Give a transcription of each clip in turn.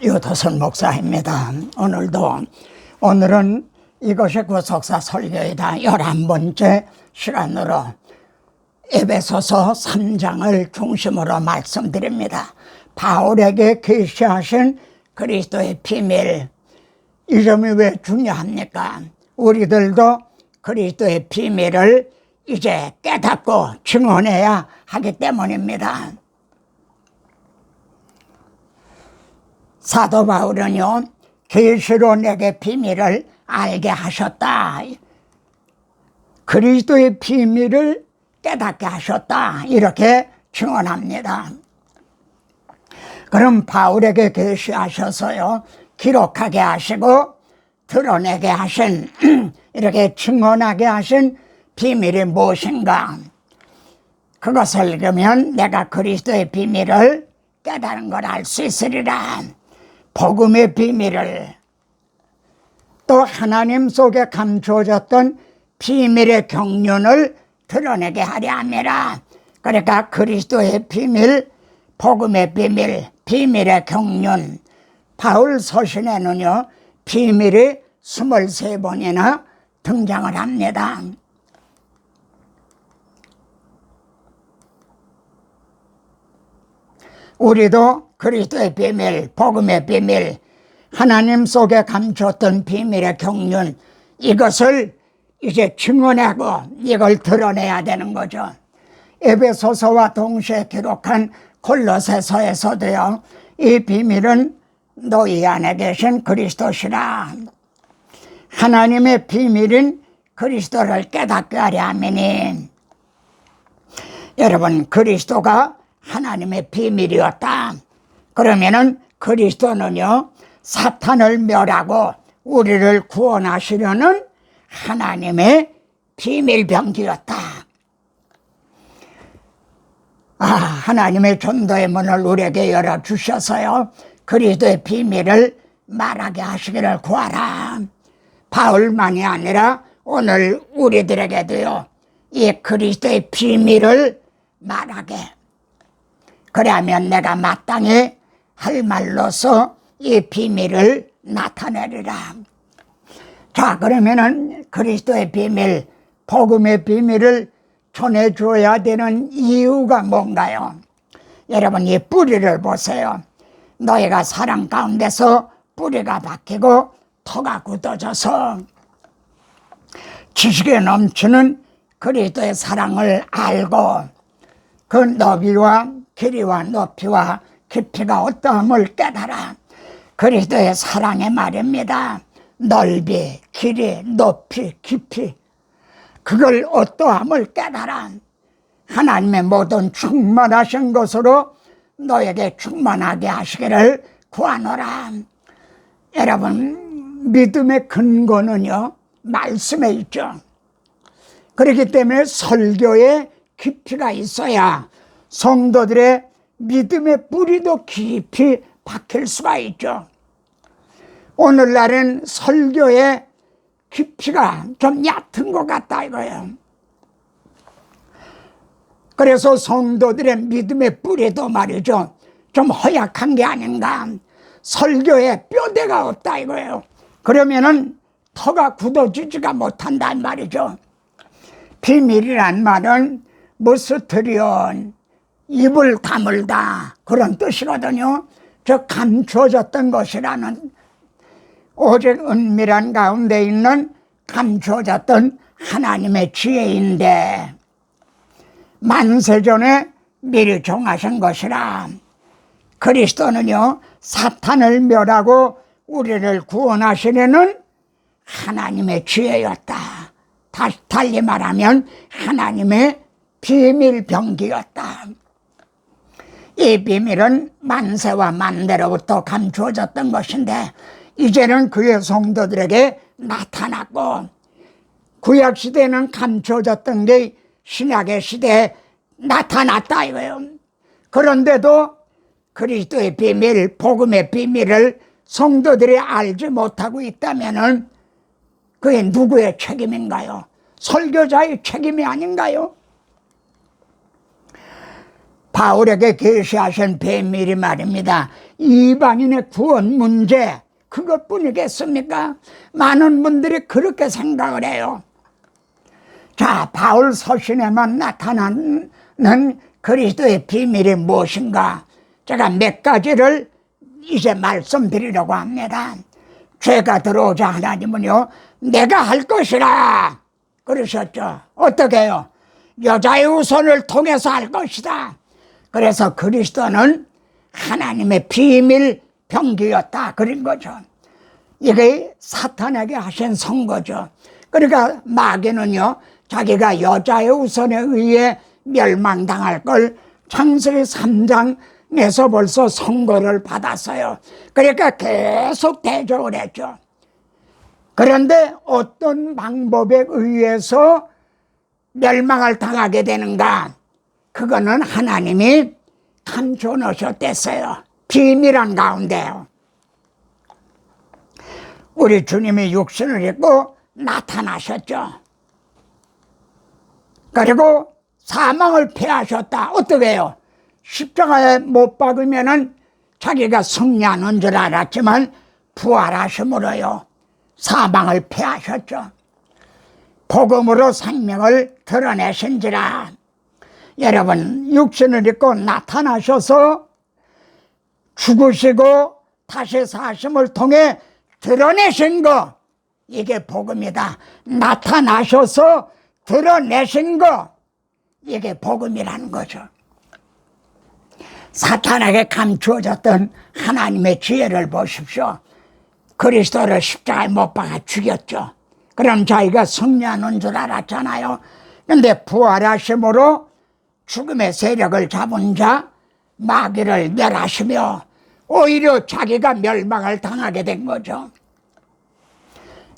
유도선 목사입니다. 오늘은 이것이 구속사 설교이다 11번째 시간으로 에베소서 3장을 중심으로 말씀드립니다. 바울에게 계시하신 그리스도의 비밀, 이 점이 왜 중요합니까? 우리들도 그리스도의 비밀을 이제 깨닫고 증언해야 하기 때문입니다. 사도 바울은요, 계시로 내게 비밀을 알게 하셨다, 그리스도의 비밀을 깨닫게 하셨다, 이렇게 증언합니다. 그럼 바울에게 계시하셔서요, 기록하게 하시고 드러내게 하신, 이렇게 증언하게 하신 비밀이 무엇인가? 그것을 읽으면 내가 그리스도의 비밀을 깨달은 걸 알 수 있으리라. 복음의 비밀을, 또 하나님 속에 감추어졌던 비밀의 경륜을 드러내게 하려 함이라. 그러니까 그리스도의 비밀, 복음의 비밀, 비밀의 경륜. 바울 서신에는요, 비밀이 23번이나 등장을 합니다. 우리도 그리스도의 비밀, 복음의 비밀, 하나님 속에 감췄던 비밀의 경륜, 이것을 이제 증언하고 이걸 드러내야 되는 거죠. 에베소서와 동시에 기록한 골로새서에서도요, 이 비밀은 너희 안에 계신 그리스도시라. 하나님의 비밀인 그리스도를 깨닫게 하려 함이니, 여러분, 그리스도가 하나님의 비밀이었다. 그러면은 그리스도는요, 사탄을 멸하고 우리를 구원하시려는 하나님의 비밀병기였다. 하나님의 전도의 문을 우리에게 열어주셔서요, 그리스도의 비밀을 말하게 하시기를 구하라. 바울만이 아니라 오늘 우리들에게도요, 이 그리스도의 비밀을 말하게, 그러면 내가 마땅히 할 말로서 이 비밀을 나타내리라. 자, 그러면은 그리스도의 비밀, 복음의 비밀을 전해줘야 되는 이유가 뭔가요? 여러분, 이 뿌리를 보세요. 너희가 사랑 가운데서 뿌리가 박히고 터가 굳어져서 지식에 넘치는 그리스도의 사랑을 알고 그 너비와 길이와 높이와 깊이가 어떠함을 깨달아. 그리스도의 사랑의 말입니다. 넓이, 길이, 높이, 깊이, 그걸 어떠함을 깨달아. 하나님의 모든 충만하신 것으로 너에게 충만하게 하시기를 구하노라. 여러분, 믿음의 근거는요, 말씀에 있죠. 그렇기 때문에 설교에 깊이가 있어야 성도들의 믿음의 뿌리도 깊이 박힐 수가 있죠. 오늘날은 설교의 깊이가 좀 얕은 것 같다 이거예요. 그래서 성도들의 믿음의 뿌리도 말이죠, 좀 허약한 게 아닌가. 설교에 뼈대가 없다 이거예요. 그러면은 터가 굳어지지가 못한단 말이죠. 비밀이란 말은 무스트리온, 입을 다물다, 그런 뜻이거든요. 저 감추어졌던 것이라는, 오직 은밀한 가운데 있는 감추어졌던 하나님의 지혜인데 만세전에 미리 정하신 것이라. 그리스도는요, 사탄을 멸하고 우리를 구원하시려는 하나님의 지혜였다. 달리 말하면 하나님의 비밀병기였다. 이 비밀은 만세와 만대로부터 감추어졌던 것인데 이제는 그의 성도들에게 나타났고, 구약시대에는 감추어졌던 게 신약의 시대에 나타났다 이거예요. 그런데도 그리스도의 비밀, 복음의 비밀을 성도들이 알지 못하고 있다면은 그게 누구의 책임인가요? 설교자의 책임이 아닌가요? 바울에게 계시하신 비밀이 말입니다. 이방인의 구원 문제, 그것뿐이겠습니까? 많은 분들이 그렇게 생각을 해요. 자, 바울 서신에만 나타나는 그리스도의 비밀이 무엇인가? 제가 몇 가지를 이제 말씀드리려고 합니다. 죄가 들어오자 하나님은요, 내가 할 것이라 그러셨죠. 어떻게 해요? 여자의 후손을 통해서 할 것이다. 그래서 그리스도는 하나님의 비밀 병기였다 그런 거죠. 이게 사탄에게 하신 선거죠. 그러니까 마귀는요, 자기가 여자의 후손에 의해 멸망당할 걸 창세기 3장에서 벌써 선고를 받았어요. 그러니까 계속 대적을 했죠. 그런데 어떤 방법에 의해서 멸망을 당하게 되는가? 그거는 하나님이 감춰 놓으셨댔어요. 비밀한 가운데요. 우리 주님이 육신을 입고 나타나셨죠. 그리고 사망을 패하셨다. 어떻게 해요? 십자가에 못 박으면은 자기가 승리하는 줄 알았지만 부활하심으로요, 사망을 패하셨죠. 복음으로 생명을 드러내신지라. 여러분, 육신을 입고 나타나셔서 죽으시고 다시 사심을 통해 드러내신 거, 이게 복음이다. 나타나셔서 드러내신 거, 이게 복음이라는 거죠. 사탄에게 감추어졌던 하나님의 지혜를 보십시오. 그리스도를 십자가에 못 박아 죽였죠. 그럼 자기가 승리하는 줄 알았잖아요. 근데 부활하심으로 죽음의 세력을 잡은 자 마귀를 멸하시며 오히려 자기가 멸망을 당하게 된 거죠.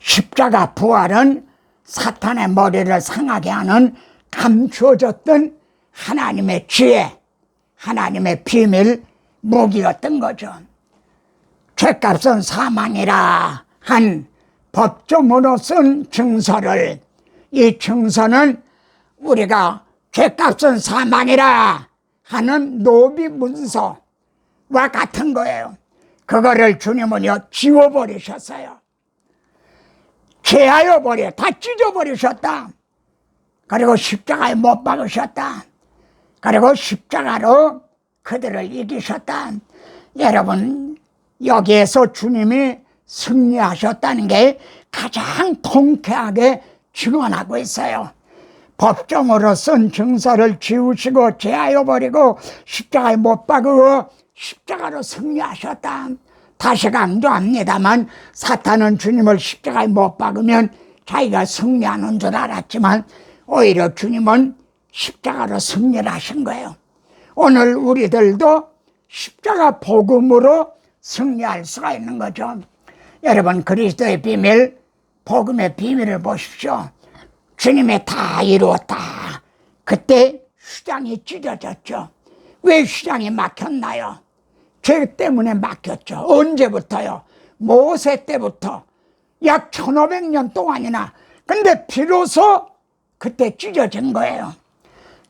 십자가 부활은 사탄의 머리를 상하게 하는 감추어졌던 하나님의 지혜, 하나님의 비밀 무기였던 거죠. 죄값은 사망이라 한 법조문으로 쓴 증서를, 이 증서는 우리가 죄값은 사망이라 하는 노비 문서와 같은 거예요. 그거를 주님은요, 지워버리셨어요. 제하여 버려, 다 찢어버리셨다. 그리고 십자가에 못 박으셨다. 그리고 십자가로 그들을 이기셨다. 여러분, 여기에서 주님이 승리하셨다는 게 가장 통쾌하게 증언하고 있어요. 법정으로 쓴 증서를 지우시고 제하여 버리고 십자가에 못 박으고 십자가로 승리하셨다. 다시 강조합니다만, 사탄은 주님을 십자가에 못 박으면 자기가 승리하는 줄 알았지만 오히려 주님은 십자가로 승리를 하신 거예요. 오늘 우리들도 십자가 복음으로 승리할 수가 있는 거죠. 여러분, 그리스도의 비밀, 복음의 비밀을 보십시오. 주님이 다 이루었다. 그때 휘장이 찢어졌죠. 왜 휘장이 막혔나요? 죄 때문에 막혔죠. 언제부터요? 모세 때부터 약 1500년 동안이나. 근데 비로소 그때 찢어진 거예요.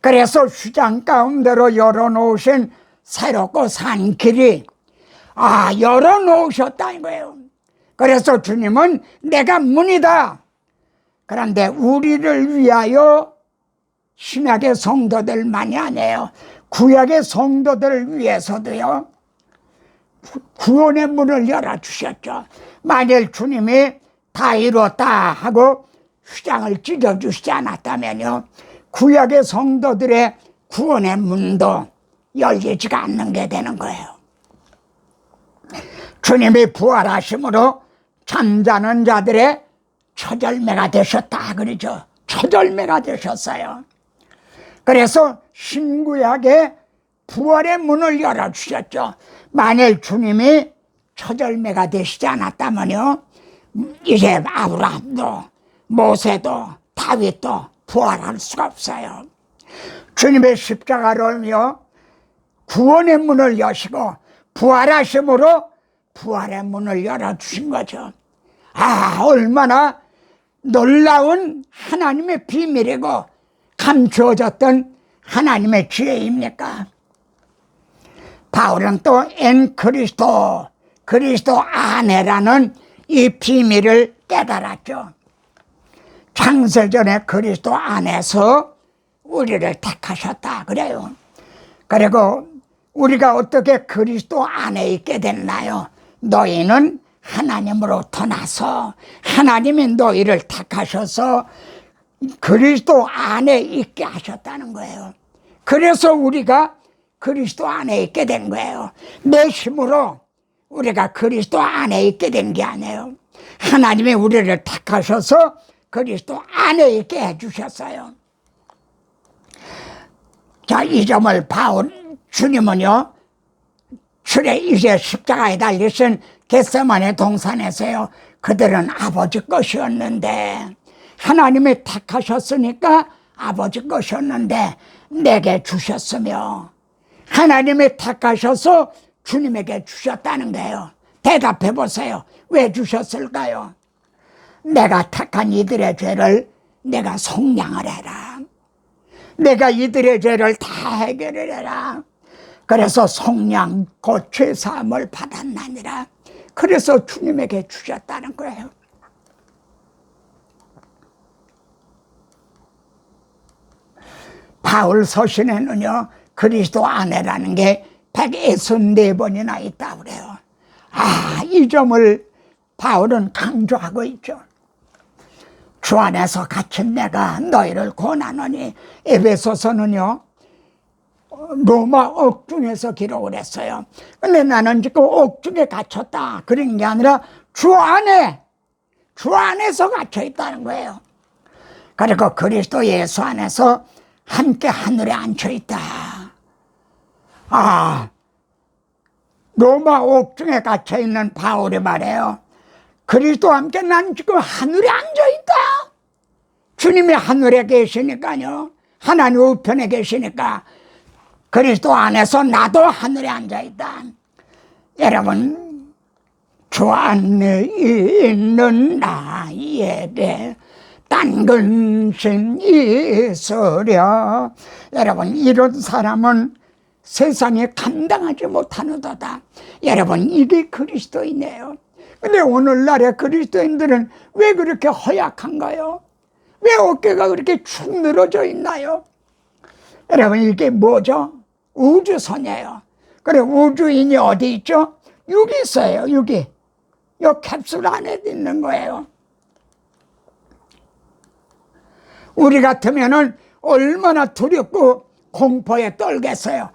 그래서 휘장 가운데로 열어놓으신 새롭고 산 길이 열어놓으셨다는 거예요. 그래서 주님은 내가 문이다. 그런데 우리를 위하여 신약의 성도들만이 아니에요. 구약의 성도들을 위해서도요, 구원의 문을 열어주셨죠. 만일 주님이 다 이루었다 하고 휘장을 찢어주시지 않았다면요, 구약의 성도들의 구원의 문도 열리지가 않는 게 되는 거예요. 주님이 부활하심으로 잠자는 자들의 초절매가 되셨다 그러죠. 초절매가 되셨어요. 그래서 신구약의 부활의 문을 열어주셨죠. 만일 주님이 초절매가 되시지 않았다면요, 이제 아브라함도 모세도 다윗도 부활할 수가 없어요. 주님의 십자가로요, 구원의 문을 여시고 부활하심으로 부활의 문을 열어주신 거죠. 얼마나 놀라운 하나님의 비밀이고 감추어졌던 하나님의 지혜입니까? 바울은 또 엔 그리스도, 그리스도 안에라는 이 비밀을 깨달았죠. 창세전에 그리스도 안에서 우리를 택하셨다 그래요. 그리고 우리가 어떻게 그리스도 안에 있게 됐나요? 너희는 하나님으로부터 나서 하나님이 너희를 택하셔서 그리스도 안에 있게 하셨다는 거예요. 그래서 우리가 그리스도 안에 있게 된 거예요. 내 힘으로 우리가 그리스도 안에 있게 된 게 아니에요. 하나님이 우리를 택하셔서 그리스도 안에 있게 해주셨어요. 자, 이 점을 주님은요, 이제 십자가에 달리신 겟세마네 동산에서요, 그들은 아버지 것이었는데, 하나님이 택하셨으니까 아버지 것이었는데, 내게 주셨으며, 하나님이 택하셔서 주님에게 주셨다는 거예요. 대답해 보세요. 왜 주셨을까요? 내가 택한 이들의 죄를 내가 속량을 해라. 내가 이들의 죄를 다 해결을 해라. 그래서 속량 곧 죄사함을 받았나니라. 그래서 주님에게 주셨다는 거예요. 바울 서신에는요, 그리스도 안에라는 게 164번이나 있다고 그래요. 이 점을 바울은 강조하고 있죠. 주 안에서 갇힌 내가 너희를 권하노니, 에베소서는요, 로마 옥중에서 기록을 했어요. 근데 나는 지금 옥중에 갇혔다 그런 게 아니라 주 안에서 갇혀 있다는 거예요. 그리고 그리스도 예수 안에서 함께 하늘에 앉혀 있다. 로마 옥중에 갇혀 있는 바울이 말해요. 그리스도와 함께 난 지금 하늘에 앉아 있다. 주님이 하늘에 계시니까요, 하나님 우편에 계시니까 그리스도 안에서 나도 하늘에 앉아 있다. 여러분, 주 안에 있는 나에게 딴 근심 있으랴. 여러분, 이런 사람은 세상에 감당하지 못하는도다. 여러분, 이게 그리스도인이에요. 근데 오늘날의 그리스도인들은 왜 그렇게 허약한가요? 왜 어깨가 그렇게 축 늘어져 있나요? 여러분, 이게 뭐죠? 우주선이에요. 그래, 우주인이 어디 있죠? 여기 있어요. 여기. 이 캡슐 안에 있는 거예요. 우리 같으면은 얼마나 두렵고 공포에 떨겠어요.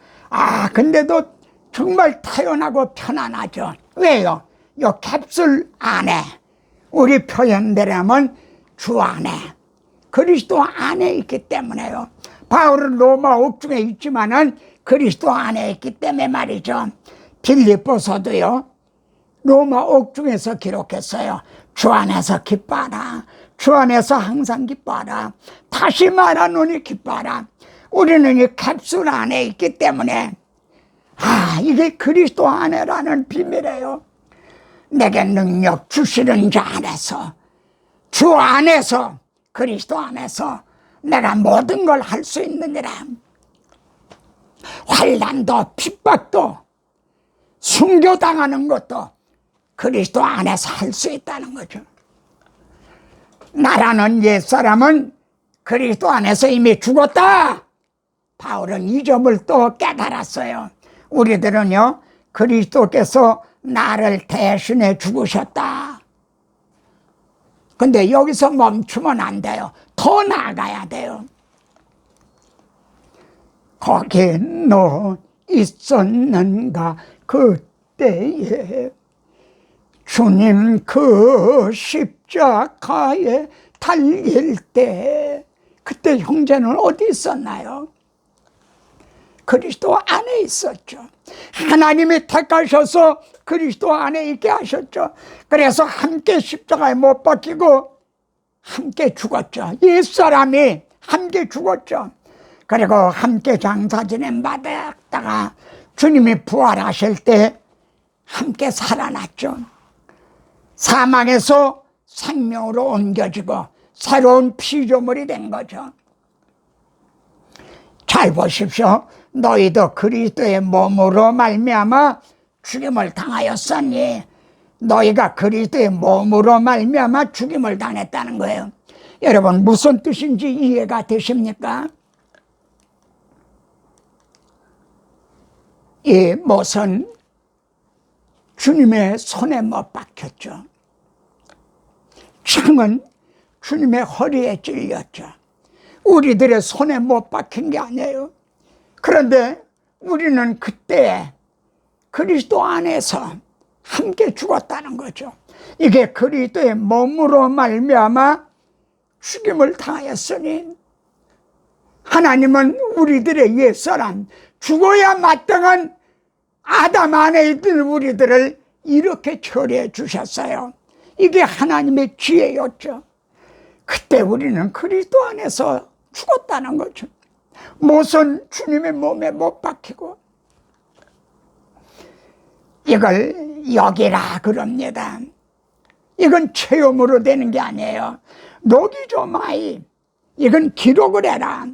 근데도 정말 타연하고 편안하죠. 왜요? 이 캡슐 안에, 우리 표현대로 하면 주 안에, 그리스도 안에 있기 때문에요. 바울은 로마 옥중에 있지만은 그리스도 안에 있기 때문에 말이죠. 빌립보서도요, 로마 옥중에서 기록했어요. 주 안에서 기뻐하라. 주 안에서 항상 기뻐하라. 다시 말하노니 기뻐하라. 우리는 이 캡슐 안에 있기 때문에 이게 그리스도 안에라는 비밀이에요. 내게 능력 주시는 자 안에서, 주 안에서, 그리스도 안에서 내가 모든 걸 할 수 있느니라. 환난도 핍박도 순교당하는 것도 그리스도 안에서 할 수 있다는 거죠. 나라는 옛사람은 그리스도 안에서 이미 죽었다. 바울은 이 점을 또 깨달았어요. 우리들은요, 그리스도께서 나를 대신해 죽으셨다. 근데 여기서 멈추면 안 돼요. 더 나아가야 돼요. 거기에 너 있었는가? 그때에 주님 그 십자가에 달릴 때, 그때 형제는 어디 있었나요? 그리스도 안에 있었죠. 하나님이 택하셔서 그리스도 안에 있게 하셨죠. 그래서 함께 십자가에 못 박히고 함께 죽었죠. 옛사람이 함께 죽었죠. 그리고 함께 장사 지낸 받았다가 주님이 부활하실 때 함께 살아났죠. 사망에서 생명으로 옮겨지고 새로운 피조물이 된 거죠. 잘 보십시오. 너희도 그리스도의 몸으로 말미암아 죽임을 당하였으니, 너희가 그리스도의 몸으로 말미암아 죽임을 당했다는 거예요. 여러분, 무슨 뜻인지 이해가 되십니까? 이 못은 주님의 손에 못 박혔죠. 창은 주님의 허리에 찔렸죠. 우리들의 손에 못 박힌 게 아니에요. 그런데 우리는 그때 그리스도 안에서 함께 죽었다는 거죠. 이게 그리스도의 몸으로 말미암아 죽임을 당하였으니, 하나님은 우리들의 옛사람, 죽어야 마땅한 아담 안에 있던 우리들을 이렇게 처리해 주셨어요. 이게 하나님의 지혜였죠. 그때 우리는 그리스도 안에서 죽었다는 거죠. 못은 주님의 몸에 못 박히고, 이걸 여기라 그럽니다. 이건 체험으로 되는 게 아니에요. 녹이 좀 아이, 이건 기록을 해라.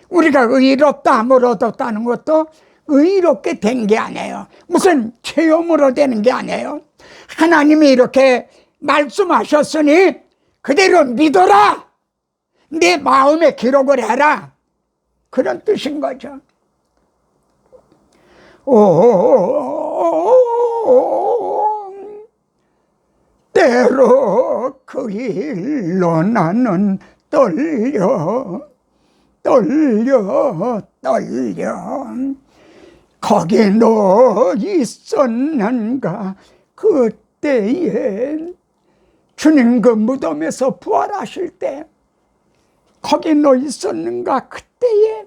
우리가 의롭다함을 얻었다는 것도 의롭게 된 게 아니에요. 무슨 체험으로 되는 게 아니에요. 하나님이 이렇게 말씀하셨으니 그대로 믿어라, 내 마음에 기록을 해라, 그런 뜻인 거죠. 때로 그 일로 나는 떨려 거기 너 있었는가. 그때에 주님 그 무덤에서 부활하실 때 거기 너 있었는가. 그때에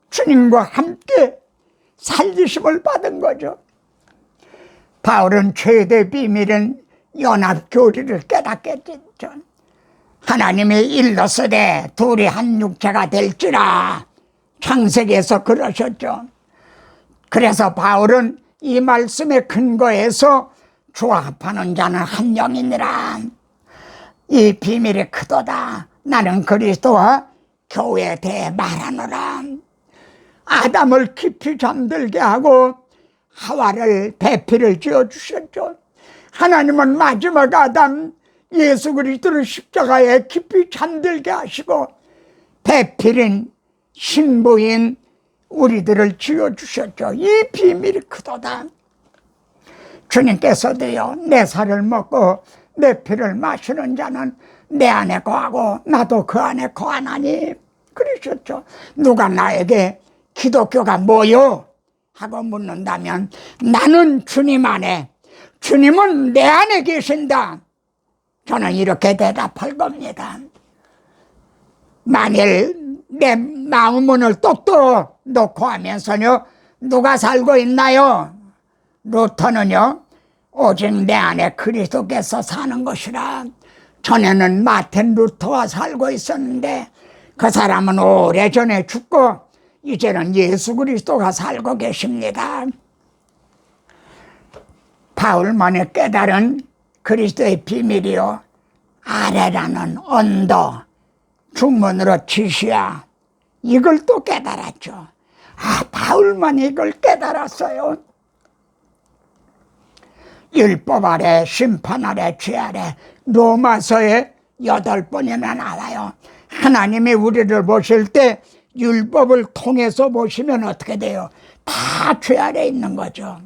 주님과 함께 살리심을 받은 거죠. 바울은 최대 비밀은 연합교리를 깨닫겠죠. 하나님이 일렀으되 둘이 한 육체가 될지라, 창세기에서 그러셨죠. 그래서 바울은 이 말씀에 근거해서 조합하는 자는 한 영이니라. 이 비밀이 크도다. 나는 그리스도와 교회에 대해 말하노라. 아담을 깊이 잠들게 하고 하와를 배필을 지어주셨죠. 하나님은 마지막 아담 예수 그리스도를 십자가에 깊이 잠들게 하시고 배필인 신부인 우리들을 지어주셨죠. 이 비밀이 크도다. 주님께서도요, 내 살을 먹고 내 피를 마시는 자는 내 안에 거하고 나도 그 안에 거하나니 그러셨죠. 누가 나에게 기독교가 뭐요? 하고 묻는다면 나는 주님 안에, 주님은 내 안에 계신다, 저는 이렇게 대답할 겁니다. 만일 내 마음 문을 똑똑 놓고 하면서요, 누가 살고 있나요? 루터는요, 오직 내 안에 그리스도께서 사는 것이라. 전에는 마틴 루터와 살고 있었는데 그 사람은 오래전에 죽고 이제는 예수 그리스도가 살고 계십니다. 바울만이 깨달은 그리스도의 비밀이요, 아래라는 언도, 중문으로 지시야, 이걸 또 깨달았죠. 바울만이 이걸 깨달았어요. 율법 아래, 심판 아래, 죄 아래, 로마서에 8번이나 나와요. 하나님이 우리를 보실 때 율법을 통해서 보시면 어떻게 돼요? 다 죄 아래 있는 거죠.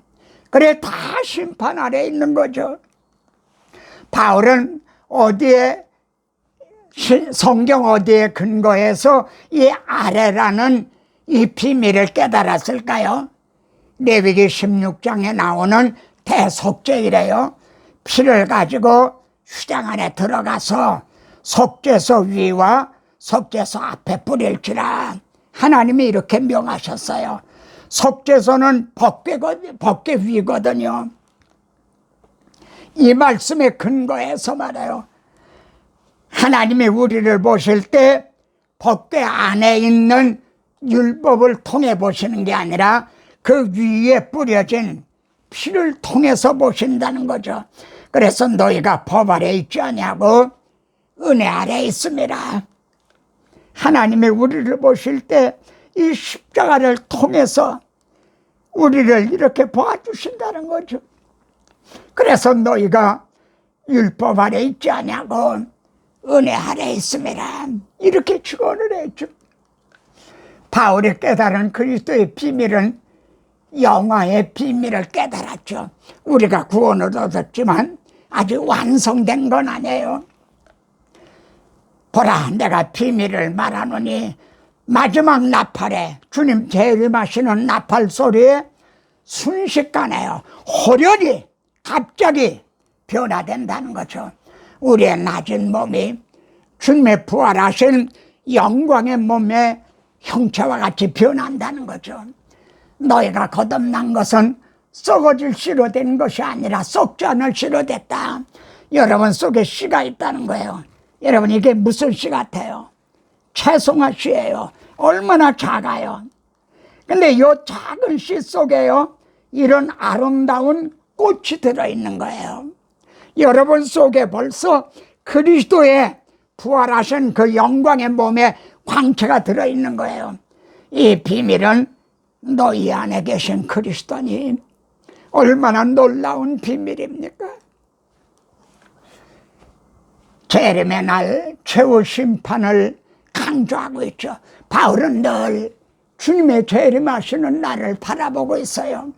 그래, 다 심판 아래 있는 거죠. 바울은 어디에, 성경 어디에 근거해서 이 아래라는 이 비밀을 깨달았을까요? 레위기 16장에 나오는 대속죄이래요. 피를 가지고 휴장 안에 들어가서 속죄소 위와 속죄소 앞에 뿌릴지라. 하나님이 이렇게 명하셨어요. 속죄소는 법궤 위거든요. 이 말씀에 근거해서 말해요. 하나님이 우리를 보실 때 법궤 안에 있는 율법을 통해 보시는 게 아니라 그 위에 뿌려진 피를 통해서 보신다는 거죠. 그래서 너희가 법 아래 있지 아니하고 은혜 아래 있습니다. 하나님이 우리를 보실 때 이 십자가를 통해서 우리를 이렇게 봐주신다는 거죠. 그래서 너희가 율법 아래 있지 아니하고 은혜 아래 있음이라 이렇게 축원을 했죠. 바울이 깨달은 그리스도의 비밀은 영화의 비밀을 깨달았죠. 우리가 구원을 얻었지만 아직 완성된 건 아니에요. 보라, 내가 비밀을 말하노니 마지막 나팔에, 주님 재림하시는 나팔 소리에 순식간에요, 호련히 갑자기 변화된다는 거죠. 우리의 낮은 몸이 주님의 부활하신 영광의 몸의 형체와 같이 변한다는 거죠. 너희가 거듭난 것은 썩어질 씨로 된 것이 아니라 썩지 않을 씨로 됐다. 여러분 속에 씨가 있다는 거예요. 여러분, 이게 무슨 씨 같아요? 채송화 씨예요. 얼마나 작아요. 근데 이 작은 씨 속에요, 이런 아름다운 꽃이 들어있는 거예요. 여러분 속에 벌써 그리스도의 부활하신 그 영광의 몸에 광채가 들어있는 거예요. 이 비밀은 너희 안에 계신 그리스도니 얼마나 놀라운 비밀입니까? 재림의 날 최후 심판을 강조하고 있죠. 바울은 늘 주님의 재림하시는 날을 바라보고 있어요.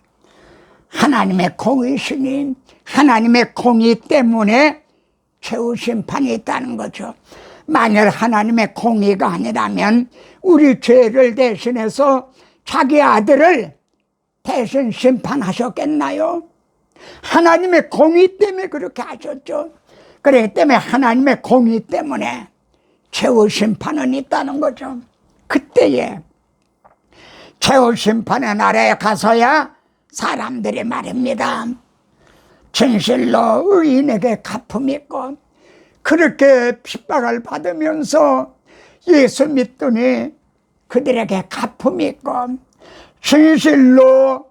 하나님의 공의시니 하나님의 공의 때문에 최후 심판이 있다는 거죠. 만약 하나님의 공의가 아니라면 우리 죄를 대신해서 자기 아들을 대신 심판하셨겠나요? 하나님의 공의 때문에 그렇게 하셨죠. 그렇기 때문에 하나님의 공의 때문에 최후 심판은 있다는 거죠. 그때에 최후 심판의 날에 가서야 사람들이 말입니다, 진실로 의인에게 갚음이 있고, 그렇게 핍박을 받으면서 예수 믿더니 그들에게 갚음이 있고, 진실로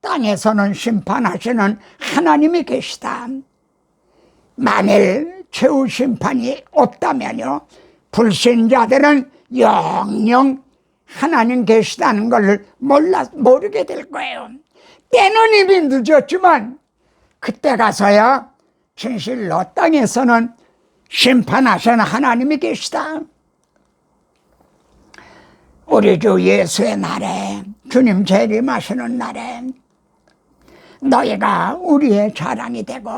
땅에서는 심판하시는 하나님이 계시다. 만일 최후 심판이 없다면요, 불신자들은 영영 하나님 계시다는 걸 모르게 될 거예요. 때는 이미 늦었지만 그때 가서야 진실로 땅에서는 심판하시는 하나님이 계시다. 우리 주 예수의 날에, 주님 재림하시는 날에 너희가 우리의 자랑이 되고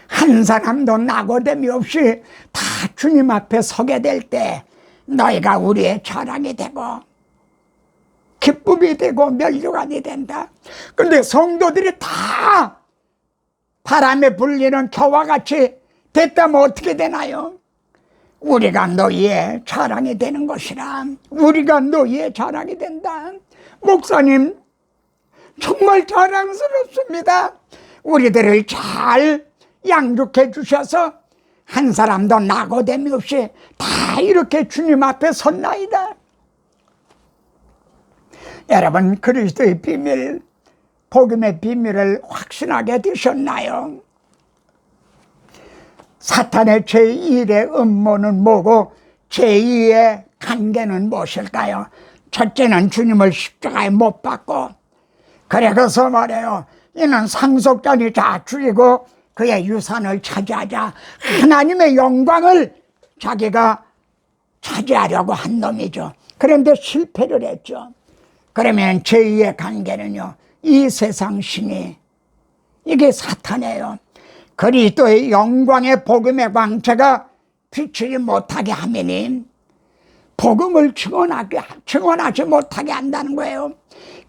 한 사람도 낙오됨이 없이 다 주님 앞에 서게 될 때 너희가 우리의 자랑이 되고 기쁨이 되고 면류관이 된다. 그런데 성도들이 다 바람에 불리는 겨와 같이 됐다면 어떻게 되나요? 우리가 너희의 자랑이 되는 것이라. 우리가 너희의 자랑이 된다. 목사님, 정말 자랑스럽습니다. 우리들을 잘 양육해 주셔서 한 사람도 낙오됨이 없이 다 이렇게 주님 앞에 섰나이다. 여러분, 그리스도의 비밀, 복음의 비밀을 확신하게 되셨나요? 사탄의 제1의 음모는 뭐고 제2의 관계는 무엇일까요? 첫째는 주님을 십자가에 못 박고, 그래서 말해요, 이는 상속자니 다 죽이고 그의 유산을 차지하자, 하나님의 영광을 자기가 차지하려고 한 놈이죠. 그런데 실패를 했죠. 그러면 제2의 관계는요, 이 세상 신이, 이게 사탄이에요. 그리스도의 영광의 복음의 광채가 비추지 못하게 하면은 복음을 증언하지 못하게 한다는 거예요.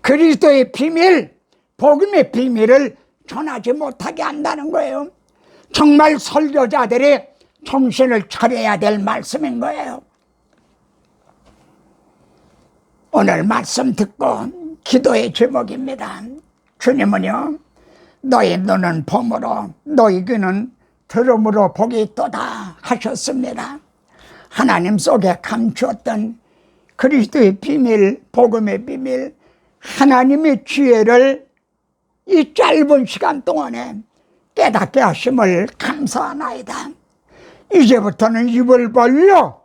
그리스도의 비밀, 복음의 비밀을 전하지 못하게 한다는 거예요. 정말 설교자들이 정신을 차려야 될 말씀인 거예요. 오늘 말씀 듣고 기도의 제목입니다. 주님은요, 너희 눈은 봄으로 너희 귀는 들음으로 복이 있도다 하셨습니다. 하나님 속에 감추었던 그리스도의 비밀, 복음의 비밀, 하나님의 지혜를 이 짧은 시간 동안에 깨닫게 하심을 감사하나이다. 이제부터는 입을 벌려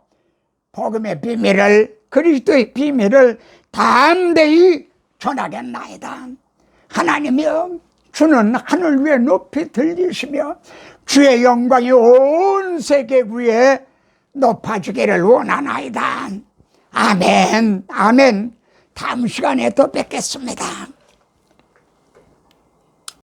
복음의 비밀을, 그리스도의 비밀을 담대히 전하겠나이다. 하나님이여, 주는 하늘 위에 높이 들리시며 주의 영광이 온 세계 위에 높아지기를 원하나이다. 아멘, 아멘. 다음 시간에 또 뵙겠습니다.